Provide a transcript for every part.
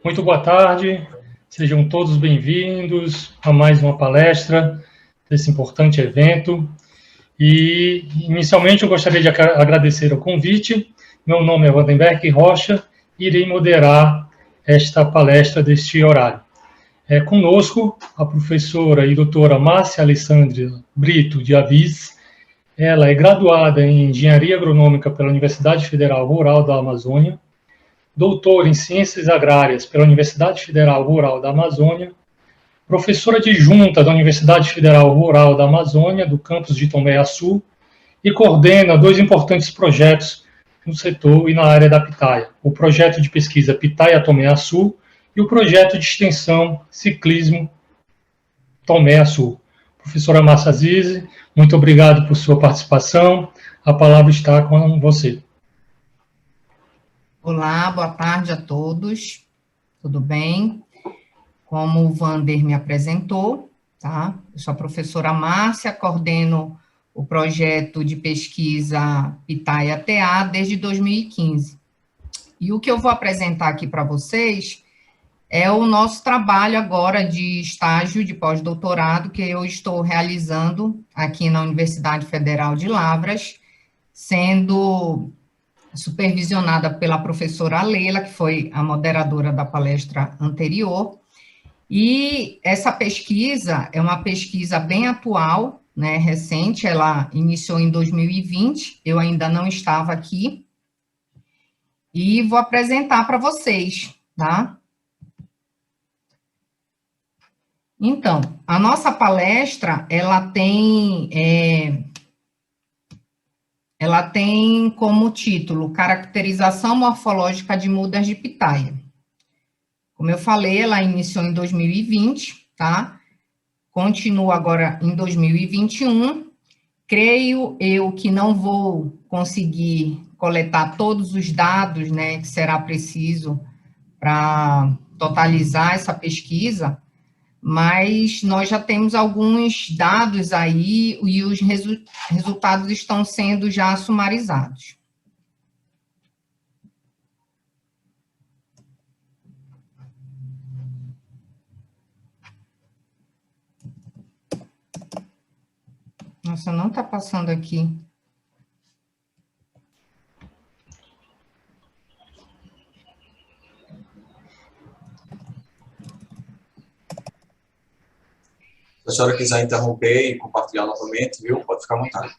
Muito boa tarde, sejam todos bem-vindos a mais uma palestra desse importante evento. E, inicialmente, eu gostaria de agradecer o convite. Meu nome é Vandenberg Rocha e irei moderar esta palestra deste horário. Conosco a professora e doutora Márcia Alessandra Brito de Avis. Ela é graduada em Engenharia Agronômica pela Universidade Federal Rural da Amazônia, doutora em Ciências Agrárias pela Universidade Federal Rural da Amazônia, professora adjunta da Universidade Federal Rural da Amazônia, do campus de Tomé-Açu, e coordena dois importantes projetos no setor e na área da pitaia: o projeto de pesquisa Pitaia Tomé-Açu e o projeto de extensão Ciclismo Tomé-Açu. Professora Márcia Azize, muito obrigado por sua participação. A palavra está com você. Olá, boa tarde a todos, tudo bem? Como o Vander me apresentou, tá? Eu sou a professora Márcia, coordeno o projeto de pesquisa Pitaia TA desde 2015. E o que eu vou apresentar aqui para vocês é o nosso trabalho agora de estágio de pós-doutorado que eu estou realizando aqui na Universidade Federal de Lavras, sendo supervisionada pela professora Leila, que foi a moderadora da palestra anterior. E essa pesquisa é uma pesquisa bem atual, né, recente, ela iniciou em 2020, eu ainda não estava aqui, e vou apresentar para vocês, tá? Então, a nossa palestra, ela tem como título Caracterização Morfológica de Mudas de Pitaia. Como eu falei, ela iniciou em 2020, tá? Continua agora em 2021. Creio eu que não vou conseguir coletar todos os dados, né, que será preciso para totalizar essa pesquisa, mas nós já temos alguns dados aí e os resultados estão sendo já sumarizados. Nossa, não está passando aqui. Se a senhora quiser interromper e compartilhar novamente, viu? Pode ficar à vontade.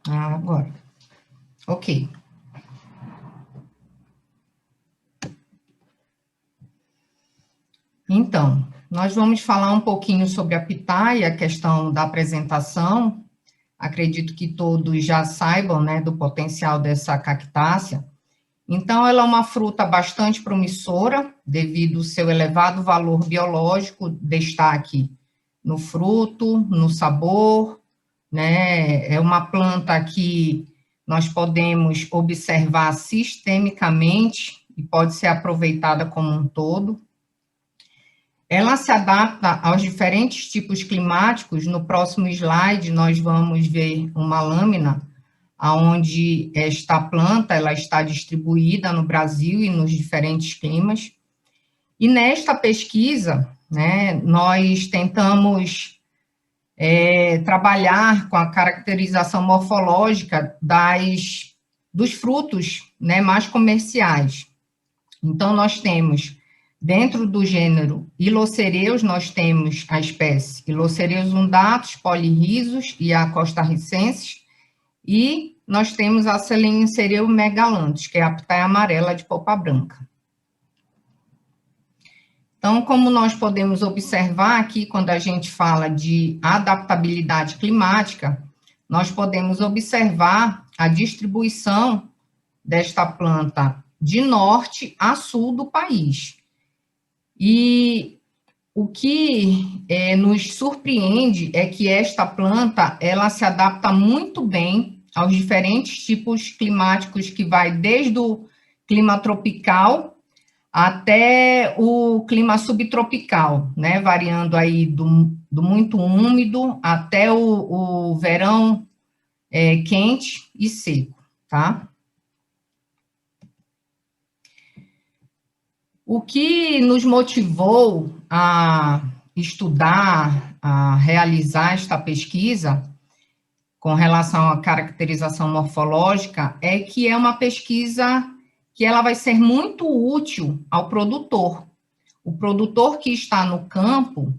Agora. Ok. Então, nós vamos falar um pouquinho sobre a pitaia, a questão da apresentação. Acredito que todos já saibam, né, do potencial dessa cactácea. Então, ela é uma fruta bastante promissora, devido ao seu elevado valor biológico, destaque no fruto, no sabor, né? É uma planta que nós podemos observar sistemicamente e pode ser aproveitada como um todo. Ela se adapta aos diferentes tipos climáticos. No próximo slide, nós vamos ver uma lâmina onde esta planta ela está distribuída no Brasil e nos diferentes climas. E nesta pesquisa, né, nós tentamos trabalhar com a caracterização morfológica dos frutos, né, mais comerciais. Então, nós temos, dentro do gênero Ilocereus, nós temos a espécie Ilocereus undatus, polirrhizus e a costarricensis, e nós temos a Seleniocereu megalanthus, que é a pitaia amarela de polpa branca. Então, como nós podemos observar aqui, quando a gente fala de adaptabilidade climática, nós podemos observar a distribuição desta planta de norte a sul do país. E o que nos surpreende é que esta planta, ela se adapta muito bem aos diferentes tipos climáticos, que vai desde o clima tropical até o clima subtropical, né, variando aí do muito úmido até o verão quente e seco, tá? O que nos motivou a estudar, a realizar esta pesquisa com relação à caracterização morfológica é que é uma pesquisa que ela vai ser muito útil ao produtor. O produtor que está no campo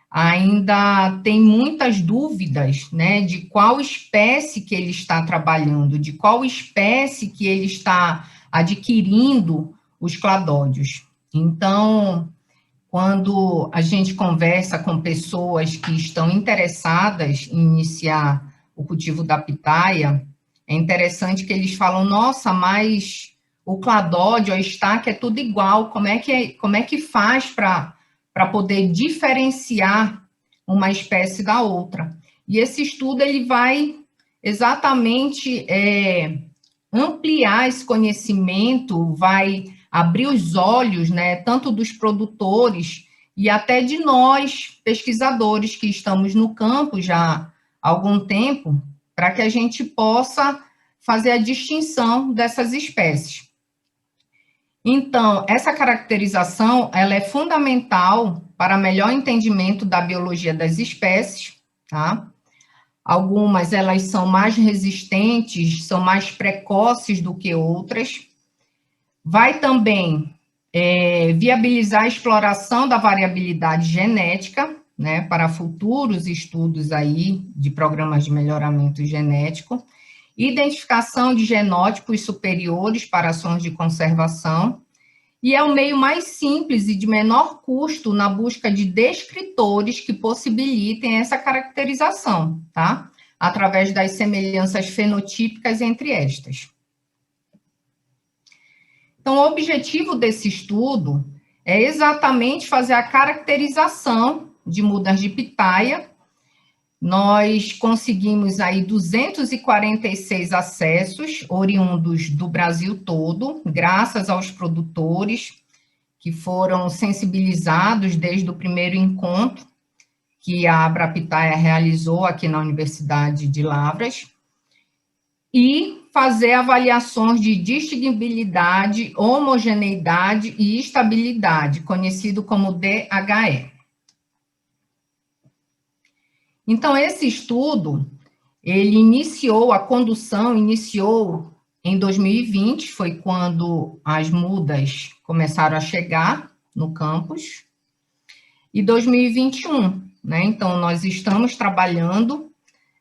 ainda tem muitas dúvidas, né, de qual espécie que ele está trabalhando, de qual espécie que ele está adquirindo os cladódios. Então, quando a gente conversa com pessoas que estão interessadas em iniciar o cultivo da pitaia, é interessante que eles falam, nossa, mas o cladódio, a estaca é tudo igual, como é que faz para poder diferenciar uma espécie da outra? E esse estudo, ele vai exatamente ampliar esse conhecimento, vai abrir os olhos, né, tanto dos produtores e até de nós, pesquisadores, que estamos no campo já há algum tempo, para que a gente possa fazer a distinção dessas espécies. Então, essa caracterização, ela é fundamental para melhor entendimento da biologia das espécies, tá? Algumas, elas são mais resistentes, são mais precoces do que outras. Vai também viabilizar a exploração da variabilidade genética, né, para futuros estudos aí de programas de melhoramento genético, identificação de genótipos superiores para ações de conservação, e é o meio mais simples e de menor custo na busca de descritores que possibilitem essa caracterização, tá? Através das semelhanças fenotípicas entre estas. Então, o objetivo desse estudo é exatamente fazer a caracterização de mudas de pitaia. Nós conseguimos aí 246 acessos oriundos do Brasil todo, graças aos produtores que foram sensibilizados desde o primeiro encontro que a Abrapitaia realizou aqui na Universidade de Lavras, e fazer avaliações de distinguibilidade, homogeneidade e estabilidade, conhecido como DHE. Então, esse estudo, ele a condução iniciou em 2020, foi quando as mudas começaram a chegar no campus, e 2021, né? Então, nós estamos trabalhando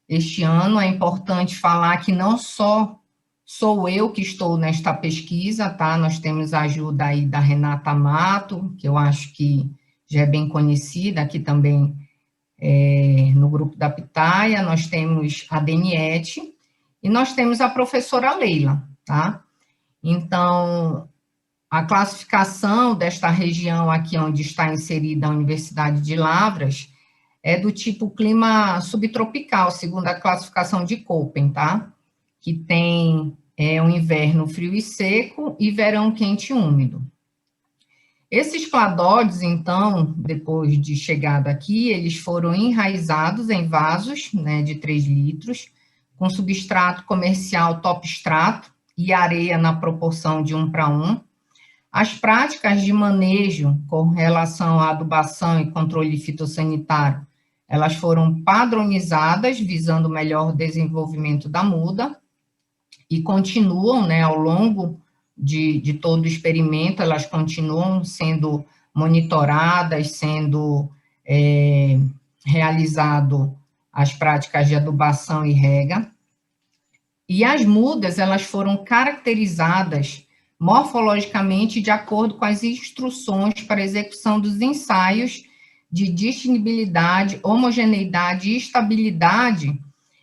este ano. É importante falar que não só sou eu que estou nesta pesquisa, tá? Nós temos a ajuda aí da Renata Mato, que eu acho que já é bem conhecida aqui também, no grupo da Pitaia. Nós temos a Deniete e nós temos a professora Leila, tá? Então, a classificação desta região aqui onde está inserida a Universidade de Lavras é do tipo clima subtropical, segundo a classificação de Köppen, tá? Que tem um inverno frio e seco e verão quente e úmido. Esses cladódios, então, depois de chegada aqui, eles foram enraizados em vasos, né, de 3 litros, com substrato comercial top extrato e areia na proporção de 1:1. As práticas de manejo com relação à adubação e controle fitossanitário, elas foram padronizadas, visando o melhor desenvolvimento da muda, e continuam, né, ao longo de todo o experimento, elas continuam sendo monitoradas, sendo realizado as práticas de adubação e rega. E as mudas, elas foram caracterizadas morfologicamente de acordo com as instruções para execução dos ensaios de distinguibilidade, homogeneidade e estabilidade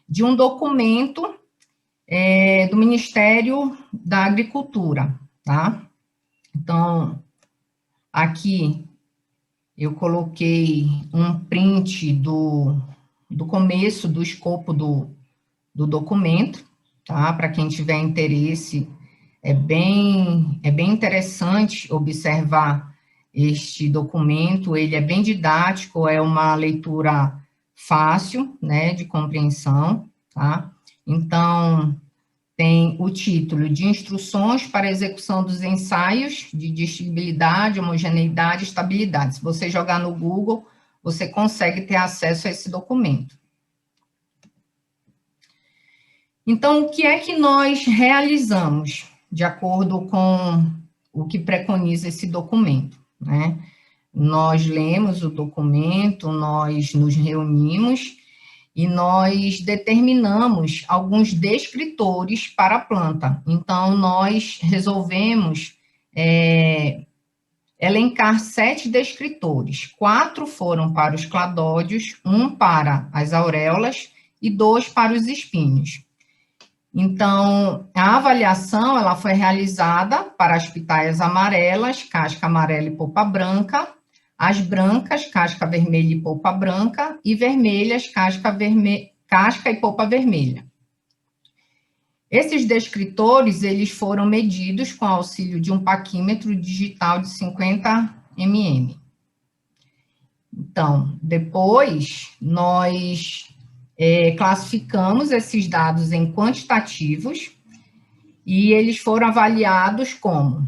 de um documento do Ministério da Agricultura, tá? Então, aqui eu coloquei um print do começo do escopo do documento, tá? Para quem tiver interesse, é bem interessante observar este documento, ele é bem didático, é uma leitura fácil, né, de compreensão, tá? Então, tem o título de Instruções para a Execução dos Ensaios de Distinguibilidade, Homogeneidade e Estabilidade. Se você jogar no Google, você consegue ter acesso a esse documento. Então, o que é que nós realizamos, de acordo com o que preconiza esse documento, né? Nós lemos o documento, nós nos reunimos e nós determinamos alguns descritores para a planta. Então, nós resolvemos elencar 7 descritores. 4 foram para os cladódios, 1 para as auréolas e 2 para os espinhos. Então, a avaliação, ela foi realizada para as pitaias amarelas, casca amarela e polpa branca, as brancas, casca vermelha e polpa branca, e vermelhas, casca e polpa vermelha. Esses descritores, eles foram medidos com auxílio de um paquímetro digital de 50 mm. Então, depois, nós classificamos esses dados em quantitativos e eles foram avaliados como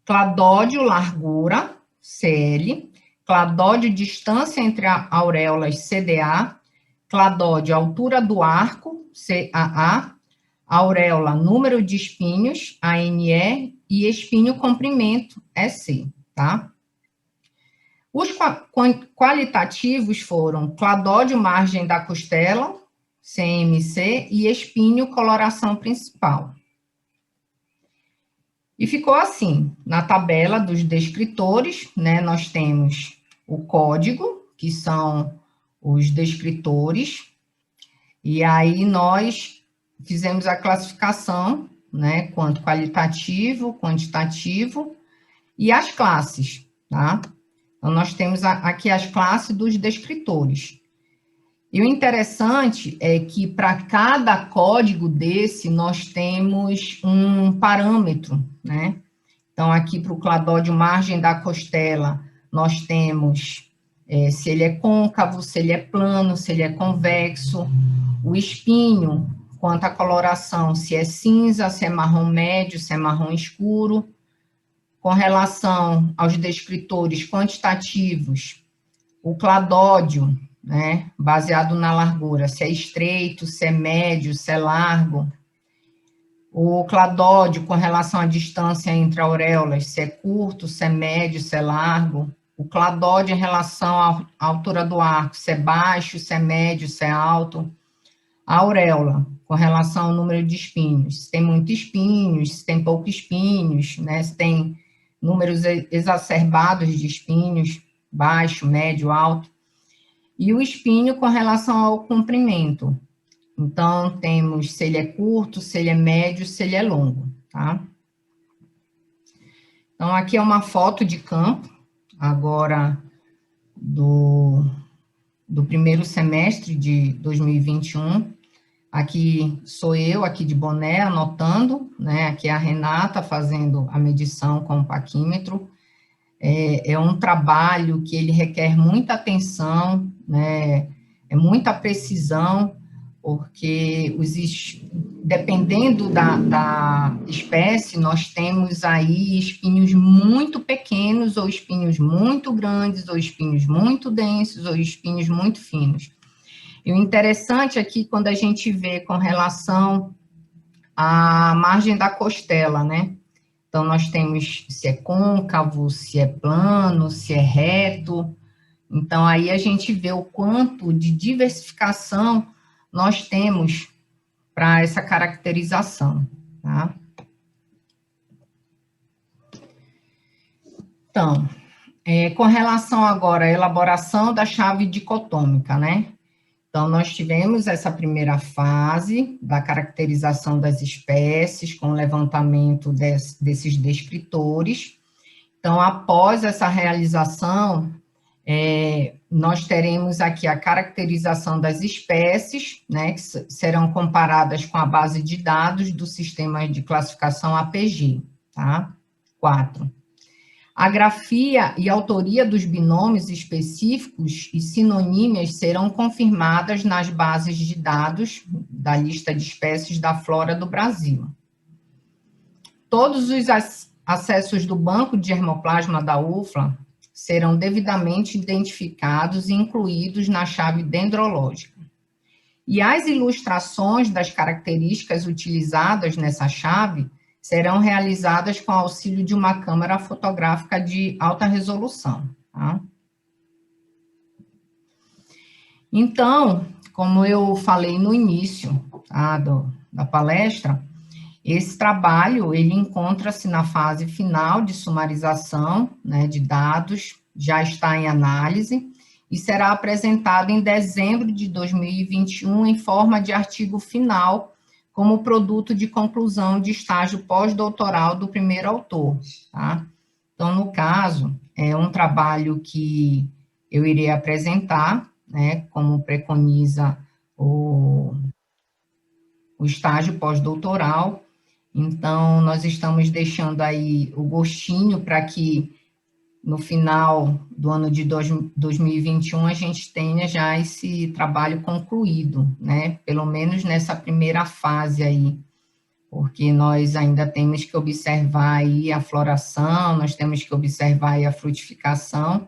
cladódio largura, CL, cladódio distância entre auréolas, CDA, cladódio altura do arco, CAA, auréola número de espinhos, ANE, e espinho comprimento, EC, tá? Os qualitativos foram cladódio margem da costela, CMC, e espinho coloração principal. E ficou assim, na tabela dos descritores, né, nós temos o código, que são os descritores, e aí nós fizemos a classificação, né, quanto qualitativo, quantitativo, e as classes, tá? Então, nós temos aqui as classes dos descritores. E o interessante é que para cada código desse, nós temos um parâmetro, né? Então, aqui para o cladódio margem da costela, nós temos se ele é côncavo, se ele é plano, se ele é convexo. O espinho, quanto à coloração, se é cinza, se é marrom médio, se é marrom escuro. Com relação aos descritores quantitativos, o cladódio, né, baseado na largura, se é estreito, se é médio, se é largo. O cladódio com relação à distância entre auréolas, se é curto, se é médio, se é largo. O cladódio em relação à altura do arco, se é baixo, se é médio, se é alto. A auréola, com relação ao número de espinhos, se tem muito espinhos, se tem pouco espinhos, né, se tem números exacerbados de espinhos, baixo, médio, alto. E o espinho com relação ao comprimento. Então, temos se ele é curto, se ele é médio, se ele é longo, tá? Então, aqui é uma foto de campo, agora do primeiro semestre de 2021. Aqui sou eu, aqui de boné, anotando, né? Aqui é a Renata fazendo a medição com o paquímetro. É um trabalho que ele requer muita atenção, né? É muita precisão, porque dependendo da espécie, nós temos aí espinhos muito pequenos, ou espinhos muito grandes, ou espinhos muito densos, ou espinhos muito finos. E o interessante aqui, quando a gente vê com relação à margem da costela, né? Então, nós temos se é côncavo, se é plano, se é reto. Então, aí a gente vê o quanto de diversificação nós temos para essa caracterização, tá? Então, com relação agora à elaboração da chave dicotômica, né? Então, nós tivemos essa primeira fase da caracterização das espécies, com o levantamento desses descritores. Então, após essa realização, nós teremos aqui a caracterização das espécies, né, que serão comparadas com a base de dados do sistema de classificação APG, tá? 4. A grafia e autoria dos binômios específicos e sinonímias serão confirmadas nas bases de dados da lista de espécies da flora do Brasil. Todos os acessos do banco de germoplasma da UFLA serão devidamente identificados e incluídos na chave dendrológica. E as ilustrações das características utilizadas nessa chave serão realizadas com auxílio de uma câmera fotográfica de alta resolução, tá? Então, como eu falei no início, tá, da palestra, esse trabalho, ele encontra-se na fase final de sumarização, né, de dados, já está em análise, e será apresentado em dezembro de 2021 em forma de artigo final, como produto de conclusão de estágio pós-doutoral do primeiro autor, tá? Então, no caso, é um trabalho que eu irei apresentar, né, como preconiza o estágio pós-doutoral. Então, nós estamos deixando aí o gostinho para que no final do ano de 2021 a gente tenha já esse trabalho concluído, né? Pelo menos nessa primeira fase aí, porque nós ainda temos que observar aí a floração, nós temos que observar aí a frutificação,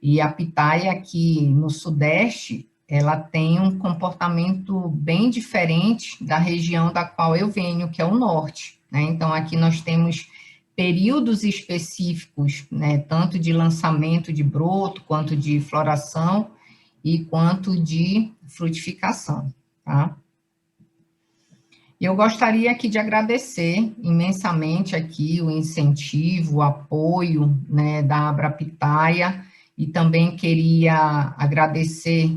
e a pitaia aqui no Sudeste, ela tem um comportamento bem diferente da região da qual eu venho, que é o Norte, né? Então, aqui nós temos períodos específicos, né, tanto de lançamento de broto, quanto de floração e quanto de frutificação, tá? Eu gostaria aqui de agradecer imensamente aqui o incentivo, o apoio, né, da Abrapitaia, e também queria agradecer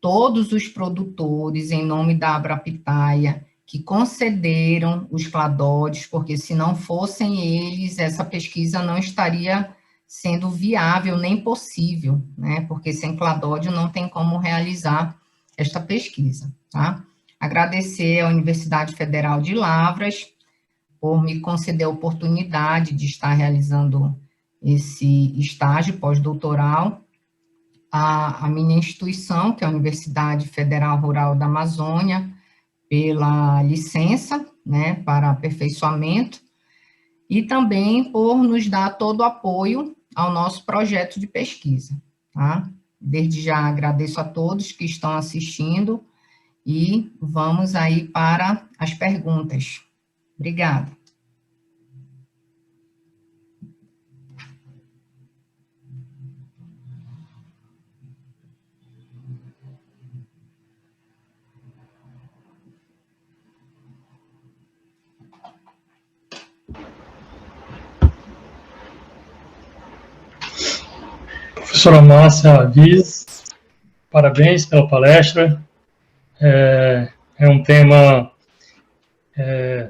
todos os produtores, em nome da Abrapitaia, que concederam os cladódios, porque se não fossem eles, essa pesquisa não estaria sendo viável nem possível, né? Porque sem cladódio não tem como realizar esta pesquisa, tá? Agradecer à Universidade Federal de Lavras por me conceder a oportunidade de estar realizando esse estágio pós-doutoral, a minha instituição, que é a Universidade Federal Rural da Amazônia, pela licença, né, para aperfeiçoamento, e também por nos dar todo o apoio ao nosso projeto de pesquisa, tá? Desde já agradeço a todos que estão assistindo e vamos aí para as perguntas. Obrigada. Professora Márcia Viz, parabéns pela palestra. É um tema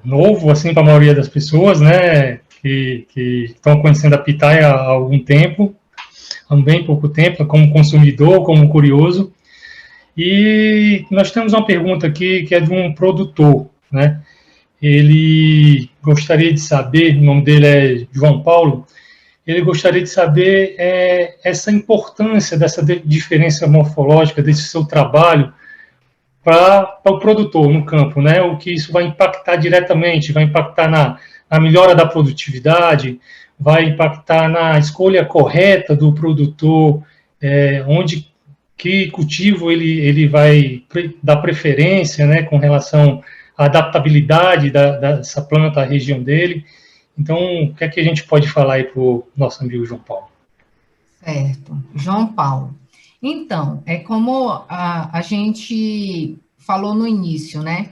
novo, assim, para a maioria das pessoas, né, que estão conhecendo a pitaia há algum tempo, há bem pouco tempo, como consumidor, como curioso. E nós temos uma pergunta aqui que é de um produtor, né? Ele gostaria de saber, o nome dele é João Paulo, ele gostaria de saber essa importância dessa diferença morfológica, desse seu trabalho para o produtor no campo, né? O que isso vai impactar diretamente, vai impactar na melhora da produtividade, vai impactar na escolha correta do produtor, que cultivo ele vai dar preferência, né, com relação à adaptabilidade dessa planta à região dele. Então, o que é que a gente pode falar aí para o nosso amigo João Paulo? Certo, João Paulo. Então, é como a gente falou no início, né?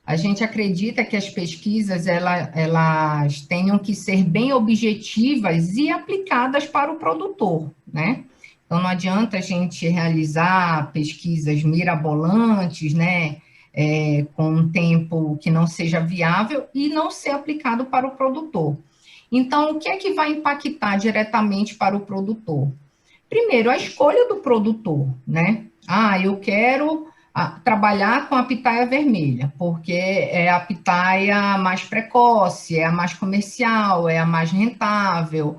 a gente acredita que as pesquisas elas tenham que ser bem objetivas e aplicadas para o produtor, né? Então, não adianta a gente realizar pesquisas mirabolantes, né, com um tempo que não seja viável e não ser aplicado para o produtor. Então, o que é que vai impactar diretamente para o produtor? Primeiro, a escolha do produtor, né? Eu quero trabalhar com a pitaia vermelha, porque é a pitaia mais precoce, é a mais comercial, é a mais rentável,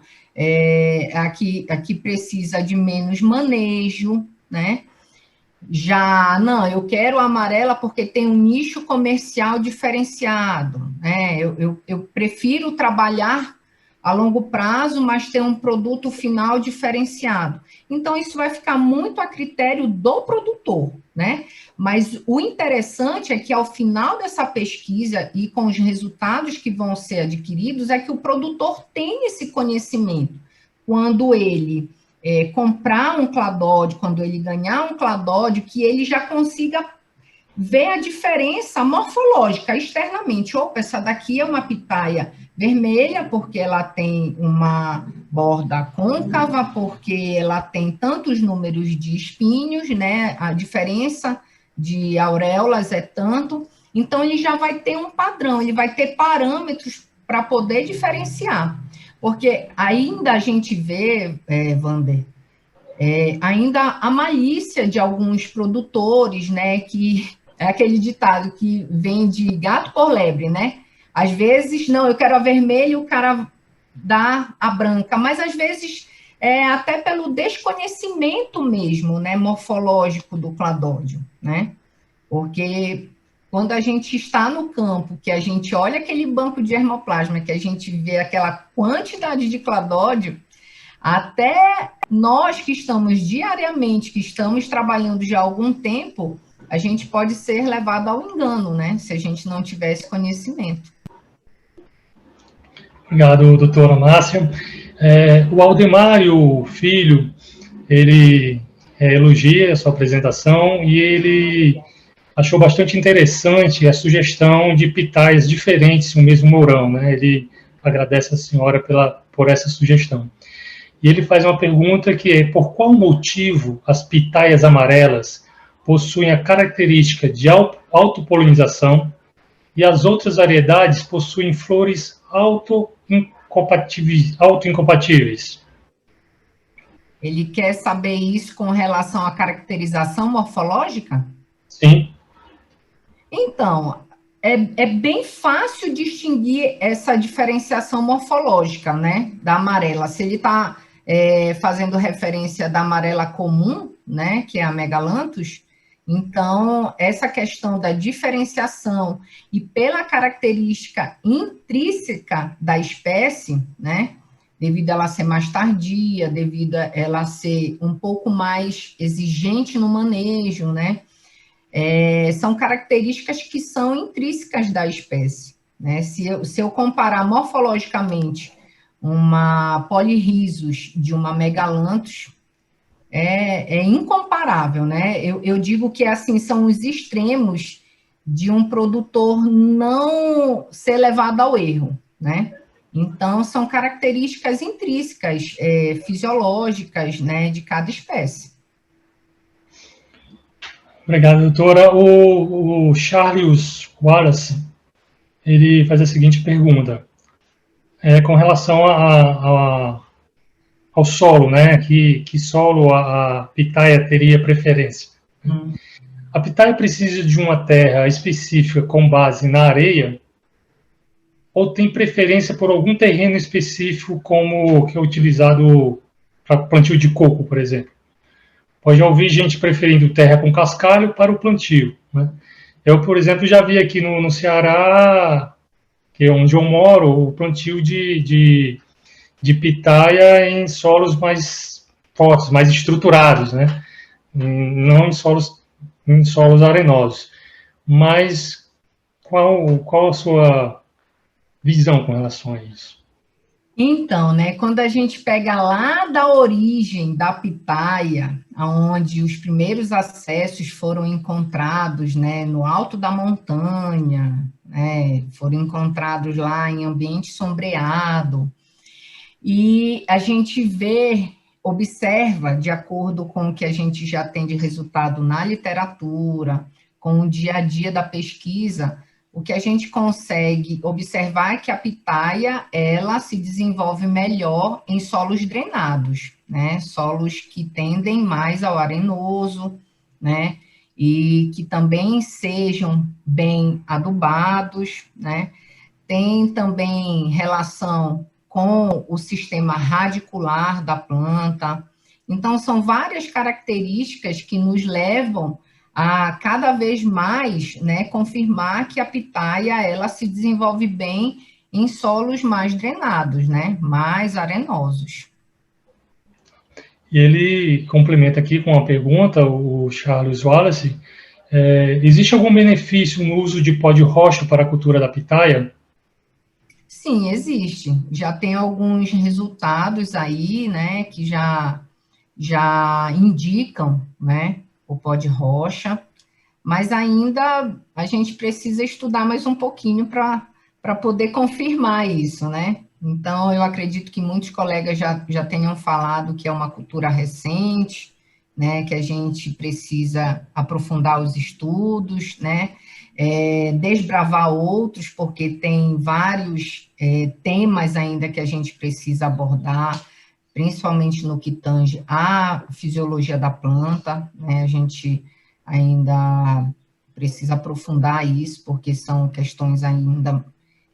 a que precisa de menos manejo, né? Já, não, eu quero a amarela porque tem um nicho comercial diferenciado, né? Eu prefiro trabalhar a longo prazo, mas ter um produto final diferenciado. Então, isso vai ficar muito a critério do produtor, né? Mas o interessante é que, ao final dessa pesquisa e com os resultados que vão ser adquiridos, é que o produtor tem esse conhecimento. Quando ele comprar um cladódio, quando ele ganhar um cladódio, que ele já consiga ver a diferença morfológica externamente. Opa, essa daqui é uma pitaia vermelha, porque ela tem uma borda côncava, porque ela tem tantos números de espinhos, né? A diferença de auréolas é tanto. Então, ele já vai ter um padrão, ele vai ter parâmetros para poder diferenciar. Porque ainda a gente vê, Wander, ainda a malícia de alguns produtores, né, que é aquele ditado que vem de gato por lebre, né? Às vezes, não, eu quero a vermelha e o cara dá a branca, mas às vezes até pelo desconhecimento mesmo, né, morfológico do cladódio, né? Porque quando a gente está no campo, que a gente olha aquele banco de germoplasma, que a gente vê aquela quantidade de cladódio, até nós que estamos diariamente, que estamos trabalhando já há algum tempo, a gente pode ser levado ao engano, né? Se a gente não tivesse conhecimento. Obrigado, doutora Márcia. O Aldemário Filho, ele elogia a sua apresentação e ele achou bastante interessante a sugestão de pitaias diferentes no mesmo mourão, né? Ele agradece a senhora por essa sugestão. E ele faz uma pergunta que é: por qual motivo as pitaias amarelas possuem a característica de autopolinização e as outras variedades possuem flores autoincompatíveis? Ele quer saber isso com relação à caracterização morfológica? Sim. Então, é bem fácil distinguir essa diferenciação morfológica, né, da amarela. Se ele está fazendo referência da amarela comum, né, que é a Megalanthus, então, essa questão da diferenciação e pela característica intrínseca da espécie, né, devido a ela ser mais tardia, devido a ela ser um pouco mais exigente no manejo, né, são características que são intrínsecas da espécie, né? Se eu comparar morfologicamente uma Polyrhizos de uma Megalanthus, é incomparável, né? Eu digo que, assim, são os extremos de um produtor não ser levado ao erro, né? Então, são características intrínsecas, fisiológicas, né, de cada espécie. Obrigado, doutora. O Charles Wallace, ele faz a seguinte pergunta, com relação ao solo, né? Que solo a pitaia teria preferência? A pitaia precisa de uma terra específica com base na areia ou tem preferência por algum terreno específico como que é utilizado para plantio de coco, por exemplo? Pode ouvir gente preferindo terra com cascalho para o plantio, né? Eu, por exemplo, já vi aqui no Ceará, que é onde eu moro, o plantio de pitaia em solos mais fortes, mais estruturados, né? Não em solos arenosos. Mas qual a sua visão com relação a isso? Então, né, quando a gente pega lá da origem da pitaia, onde os primeiros acessos foram encontrados, né, no alto da montanha, né, foram encontrados lá em ambiente sombreado, e a gente vê, observa, de acordo com o que a gente já tem de resultado na literatura, com o dia a dia da pesquisa, o que a gente consegue observar é que a pitaia, ela se desenvolve melhor em solos drenados, né? Solos que tendem mais ao arenoso, né? E que também sejam bem adubados, né? Tem também relação com o sistema radicular da planta. Então, são várias características que nos levam a cada vez mais, né, confirmar que a pitaia ela se desenvolve bem em solos mais drenados, né, mais arenosos. E ele complementa aqui com uma pergunta, o Charles Wallace, existe algum benefício no uso de pó de rocha para a cultura da pitaia? Sim, existe. Já tem alguns resultados aí, né, que já indicam, né, o pó de rocha, mas ainda a gente precisa estudar mais um pouquinho para poder confirmar isso, né? Então, eu acredito que muitos colegas já tenham falado que é uma cultura recente, né, que a gente precisa aprofundar os estudos, né, desbravar outros, porque tem vários temas ainda que a gente precisa abordar, principalmente no que tange à fisiologia da planta, né, a gente ainda precisa aprofundar isso, porque são questões ainda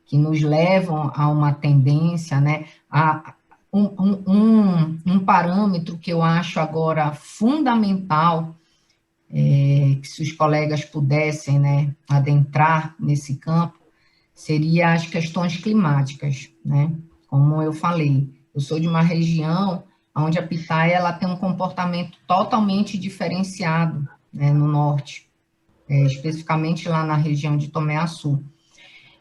que nos levam a uma tendência, né, a um parâmetro que eu acho agora fundamental, que se os colegas pudessem, né, adentrar nesse campo, seria as questões climáticas, né, como eu falei, eu sou de uma região onde a pitaia ela tem um comportamento totalmente diferenciado, né, no norte, especificamente lá na região de Tomé-Açu.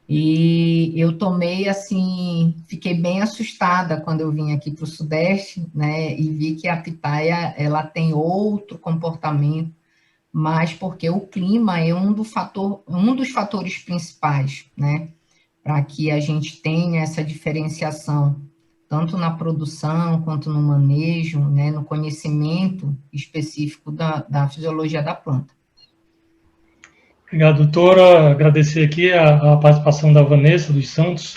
E eu tomei, assim, fiquei bem assustada quando eu vim aqui para o Sudeste, né, e vi que a pitaia, ela tem outro comportamento, mas porque o clima é um dos fatores principais, né, para que a gente tenha essa diferenciação, tanto na produção quanto no manejo, né, no conhecimento específico da fisiologia da planta. Obrigado, doutora. Agradecer aqui a participação da Vanessa dos Santos.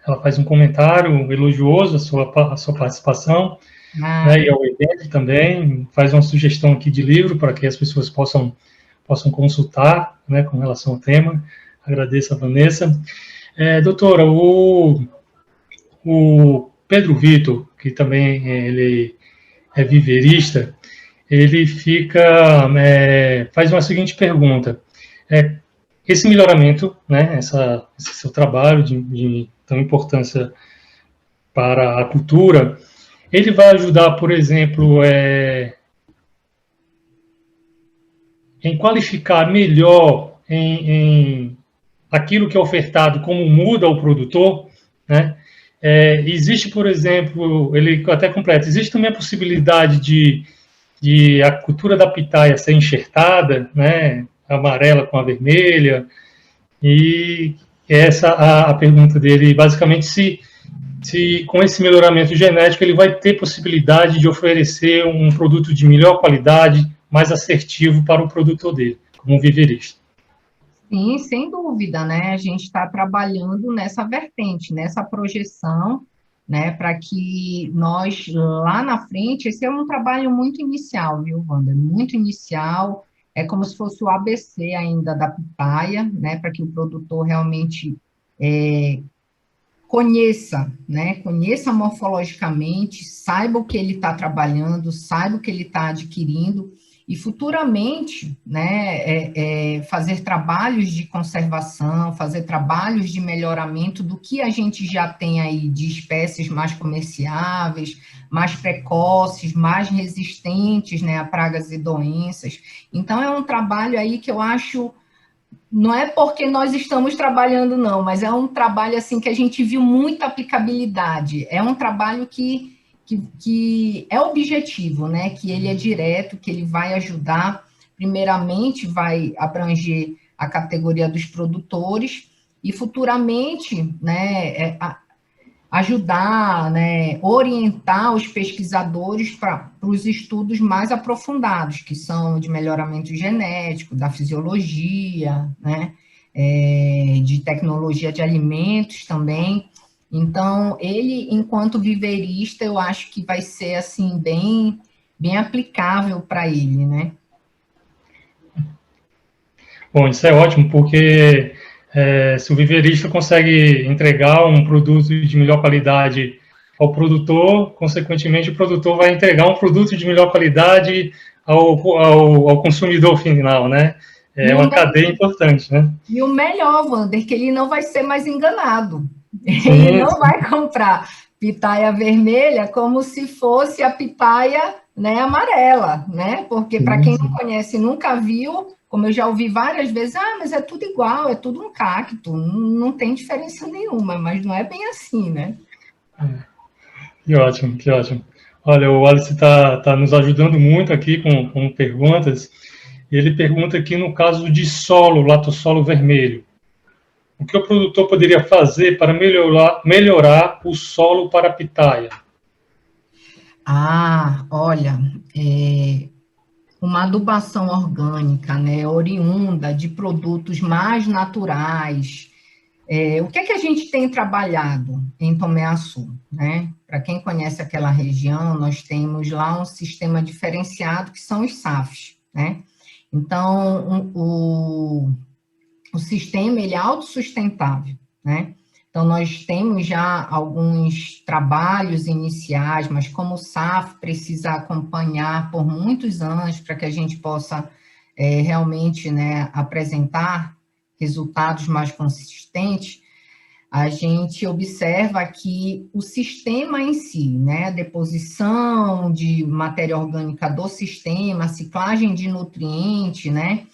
Ela faz um comentário elogioso à sua participação, né, e ao evento também. Faz uma sugestão aqui de livro para que as pessoas possam consultar, né, com relação ao tema. Agradeço a Vanessa. Doutora, o Pedro Vitor, que também ele é viverista, ele faz uma seguinte pergunta. Esse melhoramento, né, esse seu trabalho de tão importância para a cultura, ele vai ajudar, por exemplo, em qualificar melhor em aquilo que é ofertado, como muda o produtor, né? Existe, por exemplo, ele até completa, existe também a possibilidade de a cultura da pitaia ser enxertada, né? A amarela com a vermelha, e essa a pergunta dele, basicamente, se com esse melhoramento genético ele vai ter possibilidade de oferecer um produto de melhor qualidade, mais assertivo para o produtor dele, como um viverista. Sim, sem dúvida, né? A gente está trabalhando nessa vertente, nessa projeção, né? Para que nós, lá na frente, esse é um trabalho muito inicial, viu, Wanda? Muito inicial, é como se fosse o ABC ainda da pitaia, né? Para que o produtor realmente conheça, né? Conheça morfologicamente, saiba o que ele está trabalhando, saiba o que ele está adquirindo, e futuramente, né, fazer trabalhos de conservação, fazer trabalhos de melhoramento do que a gente já tem aí de espécies mais comerciáveis, mais precoces, mais resistentes, né, a pragas e doenças. Então, é um trabalho aí que eu acho Não é porque nós estamos trabalhando, não, mas é um trabalho assim que a gente viu muita aplicabilidade. É um trabalho que é objetivo, né? Que ele é direto, que ele vai ajudar, primeiramente, vai abranger a categoria dos produtores e futuramente, né, ajudar, né, orientar os pesquisadores para os estudos mais aprofundados, que são de melhoramento genético, da fisiologia, né, de tecnologia de alimentos também. Então, ele, enquanto viveirista, eu acho que vai ser, assim, bem aplicável para ele, né? Bom, isso é ótimo, porque se o viveirista consegue entregar um produto de melhor qualidade ao produtor, consequentemente o produtor vai entregar um produto de melhor qualidade ao consumidor final, né? É uma cadeia importante, né? E o melhor, Wander, que ele não vai ser mais enganado. Ele Sim, não sim. vai comprar pitaia vermelha como se fosse a pitaia, né, amarela, né? Porque para Sim, quem não sim. conhece, nunca viu, como eu já ouvi várias vezes, mas é tudo igual, é tudo um cacto, não tem diferença nenhuma, mas não é bem assim, né? Que ótimo, que ótimo. Olha, o Alice está nos ajudando muito aqui com perguntas. Ele pergunta aqui no caso de solo, latossolo vermelho. O que o produtor poderia fazer para melhorar o solo para a pitaia? Olha, uma adubação orgânica, né, oriunda de produtos mais naturais. O que é que a gente tem trabalhado em Tomé Açu, né? Para quem conhece aquela região, nós temos lá um sistema diferenciado que são os SAFs, né? Então, o sistema, ele é autossustentável, né? Então, nós temos já alguns trabalhos iniciais, mas como o SAF precisa acompanhar por muitos anos para que a gente possa realmente, né, apresentar resultados mais consistentes, a gente observa que o sistema em si, né, a deposição de matéria orgânica do sistema, a ciclagem de nutriente, né,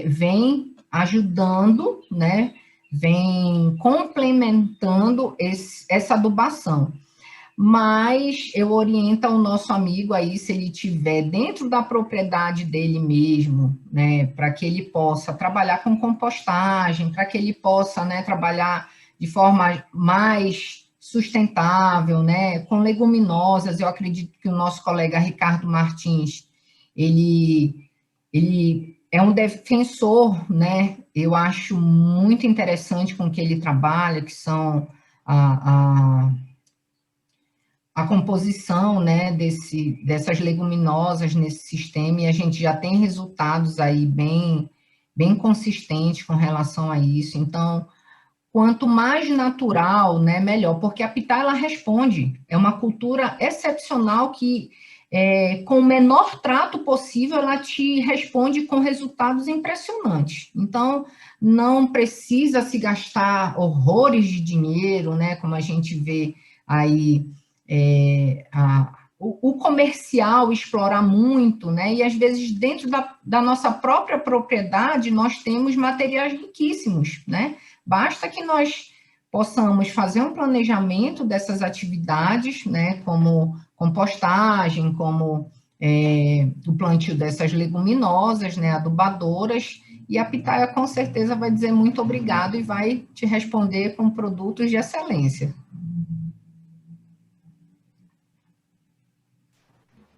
vem ajudando, né, vem complementando essa adubação. Mas eu oriento o nosso amigo aí, se ele tiver dentro da propriedade dele mesmo, né, para que ele possa trabalhar com compostagem, para que ele possa, né, trabalhar de forma mais sustentável, né, com leguminosas. Eu acredito que o nosso colega Ricardo Martins, ele é um defensor, né, eu acho muito interessante com o que ele trabalha, que são a composição, né, dessas leguminosas nesse sistema, e a gente já tem resultados aí bem consistentes com relação a isso. Então, quanto mais natural, né, melhor, porque a pitá, ela responde, é uma cultura excepcional que, com o menor trato possível, ela te responde com resultados impressionantes. Então, não precisa se gastar horrores de dinheiro, né, como a gente vê aí, o comercial explorar muito, né, e às vezes dentro da nossa própria propriedade nós temos materiais riquíssimos, né, basta que nós possamos fazer um planejamento dessas atividades, né, como compostagem, como o plantio dessas leguminosas, né, adubadoras, e a pitaia com certeza vai dizer muito obrigado e vai te responder com produtos de excelência.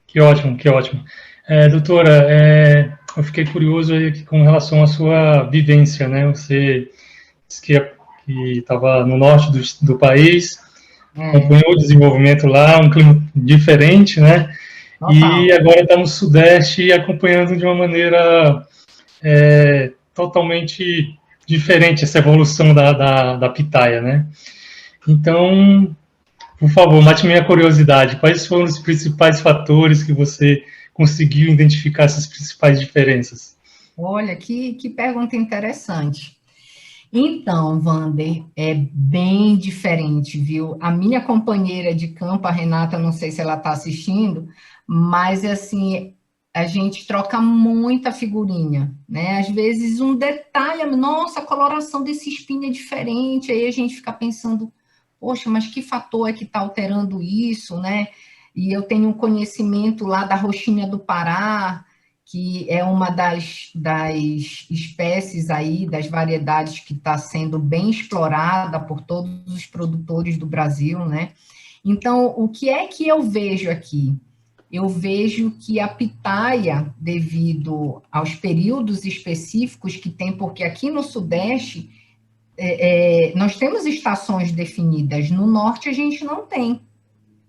Que ótimo, que ótimo. Doutora, eu fiquei curioso aí com relação à sua vivência, né? Você disse que estava no norte do país, acompanhou o desenvolvimento lá, um clima diferente, né? Total. E agora está no sudeste acompanhando de uma maneira totalmente diferente essa evolução da pitaia, né? Então, por favor, mate minha curiosidade. Quais foram os principais fatores que você conseguiu identificar essas principais diferenças? Olha, que pergunta interessante. Então, Wander, é bem diferente, viu? A minha companheira de campo, a Renata, não sei se ela está assistindo, mas assim, a gente troca muita figurinha, né? Às vezes um detalhe, nossa, a coloração desse espinho é diferente, aí a gente fica pensando, poxa, mas que fator é que está alterando isso, né? E eu tenho um conhecimento lá da roxinha do Pará, que é uma das espécies aí, das variedades que está sendo bem explorada por todos os produtores do Brasil, né? Então, o que é que eu vejo aqui? Eu vejo que a pitaia, devido aos períodos específicos que tem, porque aqui no Sudeste, nós temos estações definidas, no Norte a gente não tem.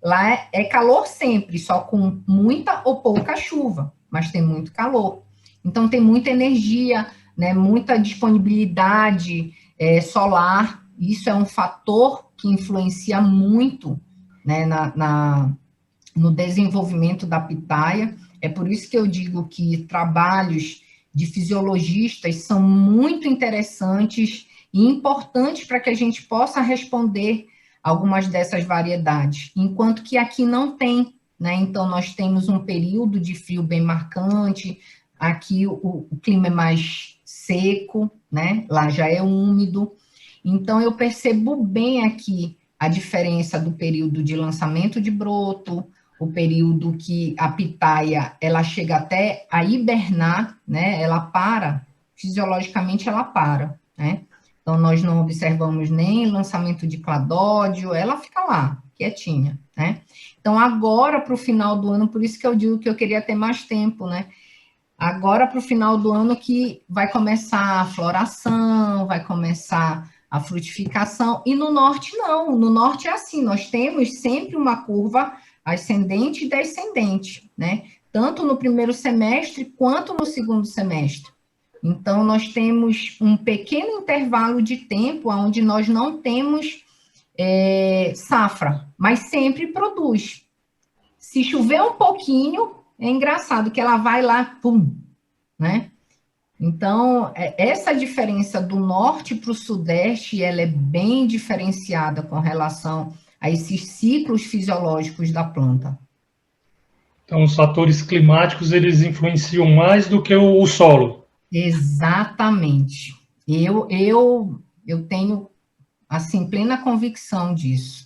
Lá é calor sempre, só com muita ou pouca chuva, mas tem muito calor. Então, tem muita energia, né, muita disponibilidade solar, isso é um fator que influencia muito, né, no desenvolvimento da pitaia. É por isso que eu digo que trabalhos de fisiologistas são muito interessantes e importantes para que a gente possa responder algumas dessas variedades, enquanto que aqui não tem, né? Então, nós temos um período de frio bem marcante, aqui o clima é mais seco, né? Lá já é úmido. Então, eu percebo bem aqui a diferença do período de lançamento de broto, o período que a pitaia, ela chega até a hibernar, né? Ela para, fisiologicamente ela para, né? Então, nós não observamos nem lançamento de cladódio, ela fica lá, quietinha, né? Então, agora, para o final do ano, por isso que eu digo que eu queria ter mais tempo, né? Agora, para o final do ano, que vai começar a floração, vai começar a frutificação, e no norte não, no norte é assim, nós temos sempre uma curva ascendente e descendente, né? Tanto no primeiro semestre quanto no segundo semestre. Então, nós temos um pequeno intervalo de tempo onde nós não temos safra, mas sempre produz. Se chover um pouquinho, é engraçado que ela vai lá, pum, né? Então, essa diferença do norte para o sudeste, ela é bem diferenciada com relação a esses ciclos fisiológicos da planta. Então, os fatores climáticos, eles influenciam mais do que o solo. Exatamente. Eu tenho, assim, plena convicção disso.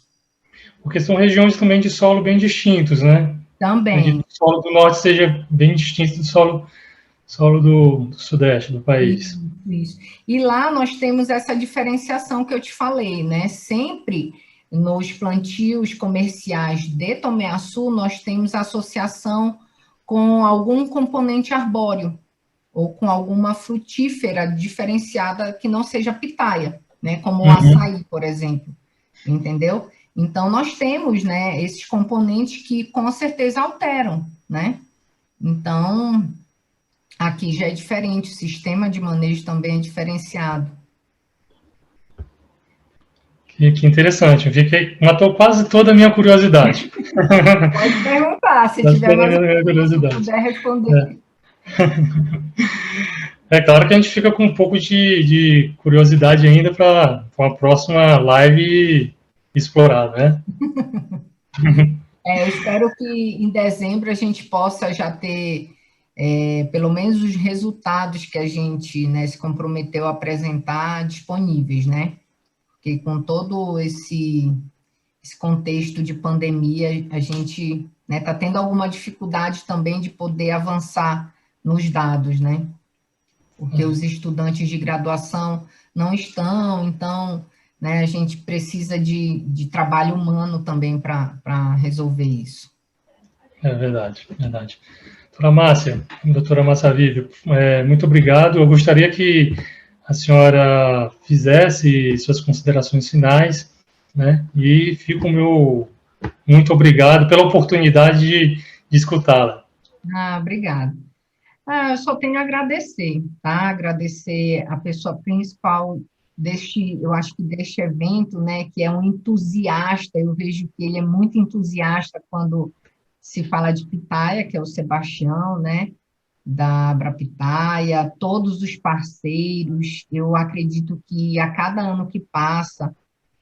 Porque são regiões também de solo bem distintos, né? Também. O solo do norte seja bem distinto do solo do sudeste do país. Isso. E lá nós temos essa diferenciação que eu te falei, né? Sempre nos plantios comerciais de Tomé-Açu, nós temos associação com algum componente arbóreo, ou com alguma frutífera diferenciada que não seja pitaia, né? Como o açaí, por exemplo, entendeu? Então, nós temos, né, esses componentes que com certeza alteram, né? Então, aqui já é diferente, o sistema de manejo também é diferenciado. Que interessante, matou quase toda a minha curiosidade. Pode perguntar, se tiver mais minha curiosidade. puder responder. É claro que a gente fica com um pouco de curiosidade ainda para uma próxima live explorar, né? Eu espero que em dezembro a gente possa já ter pelo menos os resultados que a gente, né, se comprometeu a apresentar disponíveis, né? Porque com todo esse contexto de pandemia, a gente está tendo alguma dificuldade também de poder avançar nos dados, né? Porque os estudantes de graduação não estão, então, né, a gente precisa de trabalho humano também para resolver isso. É verdade, verdade. Doutora Márcia Vive, muito obrigado. Eu gostaria que a senhora fizesse suas considerações finais, né? E fico muito obrigado pela oportunidade de escutá-la. Obrigada. Eu só tenho a agradecer, tá? Agradecer a pessoa principal eu acho que deste evento, né, que é um entusiasta, eu vejo que ele é muito entusiasta quando se fala de pitaia, que é o Sebastião, né, da Abrapitaia, todos os parceiros, eu acredito que a cada ano que passa,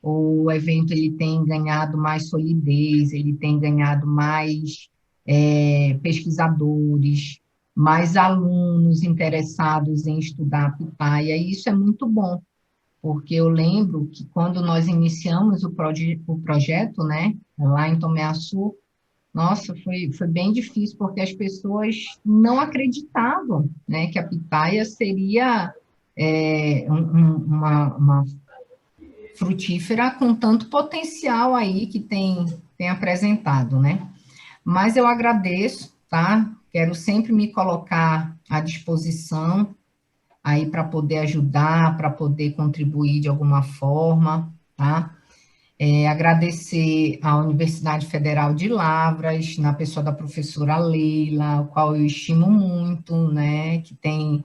o evento ele tem ganhado mais solidez, ele tem ganhado mais pesquisadores, mais alunos interessados em estudar a pitaia, e isso é muito bom, porque eu lembro que quando nós iniciamos o projeto, né, lá em Tomé Açu, nossa, foi bem difícil, porque as pessoas não acreditavam, né, que a pitaia seria uma frutífera com tanto potencial aí que tem apresentado, né? Mas eu agradeço, tá? Quero sempre me colocar à disposição aí para poder ajudar, para poder contribuir de alguma forma, tá? Agradecer à Universidade Federal de Lavras, na pessoa da professora Leila, o qual eu estimo muito, né, que tem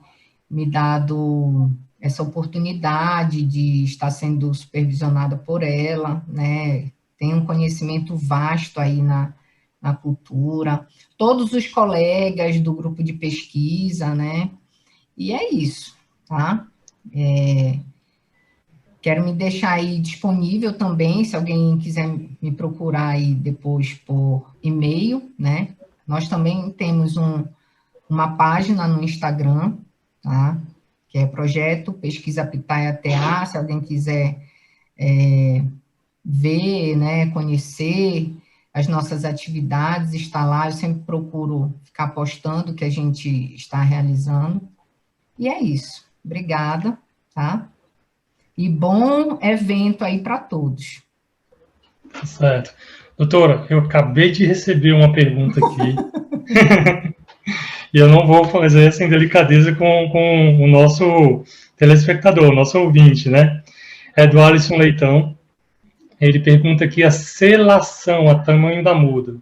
me dado essa oportunidade de estar sendo supervisionada por ela, né, tem um conhecimento vasto aí na cultura, todos os colegas do grupo de pesquisa, né, e é isso, tá? Quero me deixar aí disponível também, se alguém quiser me procurar aí depois por e-mail, né? Nós também temos uma página no Instagram, tá? Que é Projeto Pesquisa Pitaia TA, se alguém quiser ver, né, conhecer as nossas atividades, está lá, eu sempre procuro ficar postando o que a gente está realizando. E é isso. Obrigada, tá? E bom evento aí para todos. Certo. Doutora, eu acabei de receber uma pergunta aqui. E eu não vou fazer essa indelicadeza com o nosso telespectador, o nosso ouvinte, né? É do Alisson Leitão. Ele pergunta aqui a selação a tamanho da muda.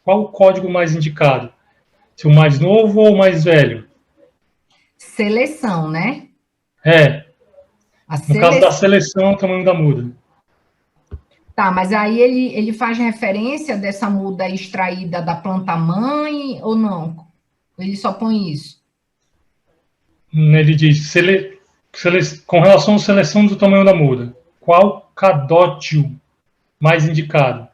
Qual o código mais indicado? Se o mais novo ou o mais velho? Seleção, né? No caso da seleção, o tamanho da muda. Tá, mas aí ele faz referência dessa muda extraída da planta-mãe ou não? Ele só põe isso? Ele diz, com relação à seleção do tamanho da muda, qual cadótio mais indicado?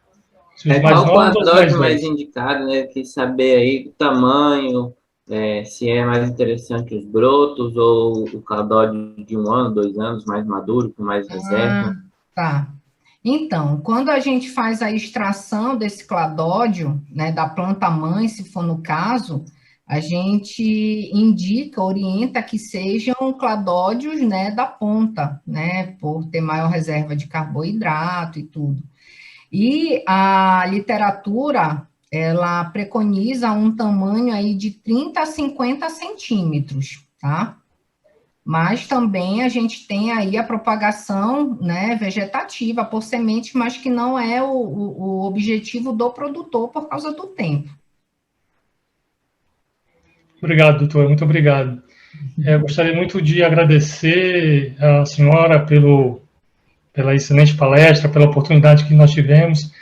Se os mais Qual novos ou os mais quadróide mais velhos? indicado, né? Que saber aí o tamanho, se é mais interessante os brotos ou o cadóide de 1 ano, 2 anos, mais maduro, com mais reserva. Tá. Então, quando a gente faz a extração desse cladódio, né, da planta-mãe, se for no caso, a gente indica, orienta que sejam cladódios, né, da ponta, né, por ter maior reserva de carboidrato e tudo. E a literatura, ela preconiza um tamanho aí de 30 a 50 centímetros, tá? Mas também a gente tem aí a propagação, né, vegetativa por semente, mas que não é o objetivo do produtor por causa do tempo. Obrigado, doutor, muito obrigado. Eu gostaria muito de agradecer a senhora pela excelente palestra, pela oportunidade que nós tivemos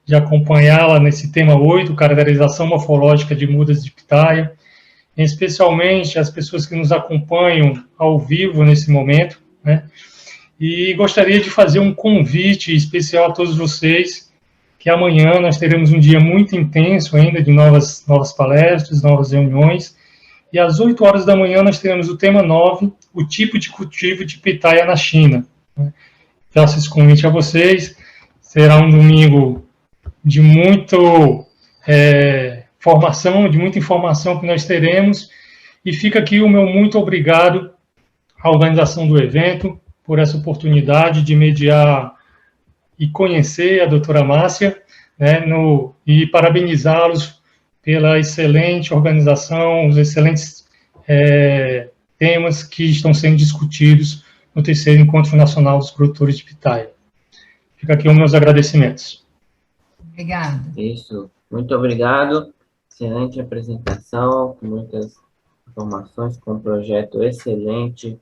de acompanhá-la nesse tema 8, caracterização morfológica de mudas de pitaia, especialmente as pessoas que nos acompanham ao vivo nesse momento, né? E gostaria de fazer um convite especial a todos vocês, que amanhã nós teremos um dia muito intenso ainda de novas palestras, novas reuniões, e às 8 horas da manhã nós teremos o tema 9, o tipo de cultivo de pitaia na China. Faço esse convite a vocês, será um domingo de de muita informação que nós teremos, e fica aqui o meu muito obrigado à organização do evento, por essa oportunidade de mediar e conhecer a doutora Márcia, né, e parabenizá-los pela excelente organização, os excelentes temas que estão sendo discutidos no terceiro Encontro Nacional dos Produtores de Pitaia. Fica aqui os meus agradecimentos. Obrigada. Isso, muito obrigado. Excelente apresentação, com muitas informações, com um projeto excelente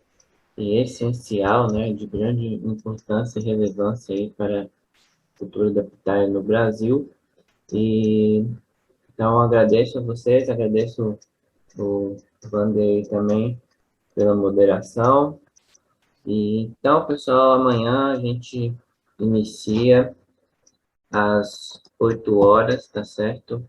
e essencial, né, de grande importância e relevância aí para o futuro da pitaia no Brasil. E então agradeço a vocês, agradeço o Wander também pela moderação. E então, pessoal, amanhã a gente inicia às 8 horas, tá certo?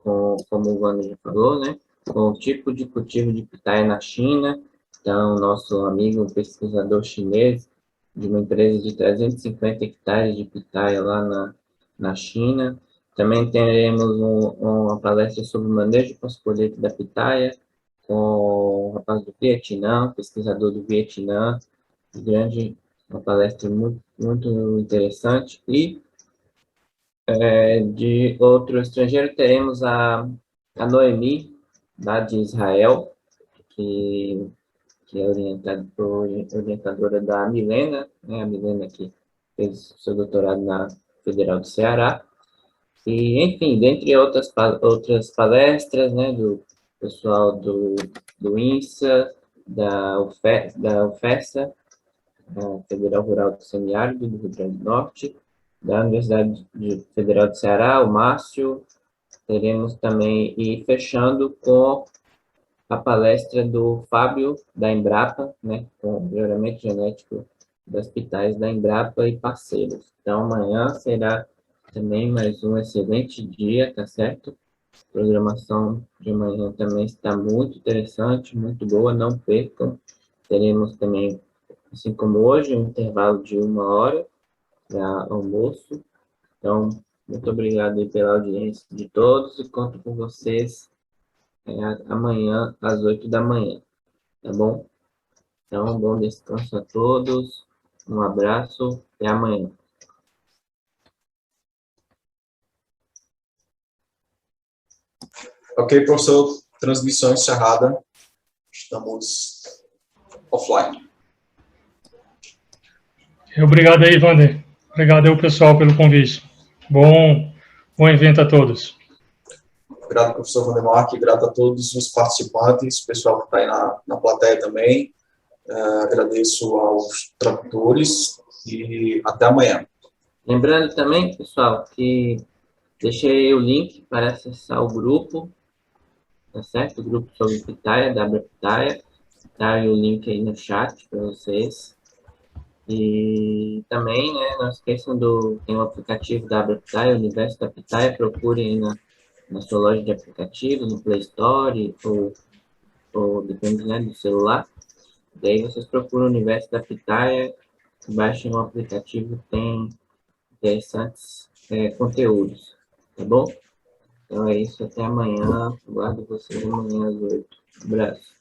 Como o Wander já falou, né? com o tipo de cultivo de pitaia na China. Então, nosso amigo pesquisador chinês, de uma empresa de 350 hectares de pitaia lá na China. Também teremos uma palestra sobre o manejo pós-colheita da pitaia, com o rapaz do Vietnã, pesquisador do Vietnã, uma palestra muito, muito interessante. E de outro estrangeiro, teremos a Noemi, lá de Israel, que é orientadora da Milena, né? A Milena que fez seu doutorado na Federal do Ceará. E, enfim, dentre outras palestras, né, do pessoal do INSA, da UFESA, da Federal Rural do Semiárido, do Rio Grande do Norte, da Universidade Federal do Ceará, o Márcio. Teremos também, e fechando com a palestra do Fábio, da Embrapa, né, com o melhoramento genético das pitais da Embrapa e parceiros. Então, amanhã será também mais um excelente dia, tá certo? A programação de amanhã também está muito interessante, muito boa, não percam. Teremos também, assim como hoje, um intervalo de 1 hora para almoço. Então, muito obrigado aí pela audiência de todos e conto com vocês amanhã às 8 da manhã, tá bom? Então, bom descanso a todos, um abraço, até amanhã. Ok, professor, transmissão encerrada. Estamos offline. Obrigado aí, Wander. Obrigado aí, pessoal, pelo convite. Bom evento a todos. Grato, professor Valdemar, grato a todos os participantes, o pessoal que está aí na plateia também. Agradeço aos tradutores e até amanhã. Lembrando também, pessoal, que deixei o link para acessar o grupo, tá certo? O grupo sobre pitaia, da Pitaia. Tá aí o link aí no chat para vocês. E também, né, não esqueçam tem o aplicativo da Pitaia, Universo da Pitaia, procurem aí na sua loja de aplicativos, no Play Store, ou depende, né, do celular. Daí vocês procuram o Universo da Pitaia, baixem o aplicativo, tem interessantes conteúdos, tá bom? Então é isso, até amanhã, aguardo vocês amanhã às 8. Um abraço.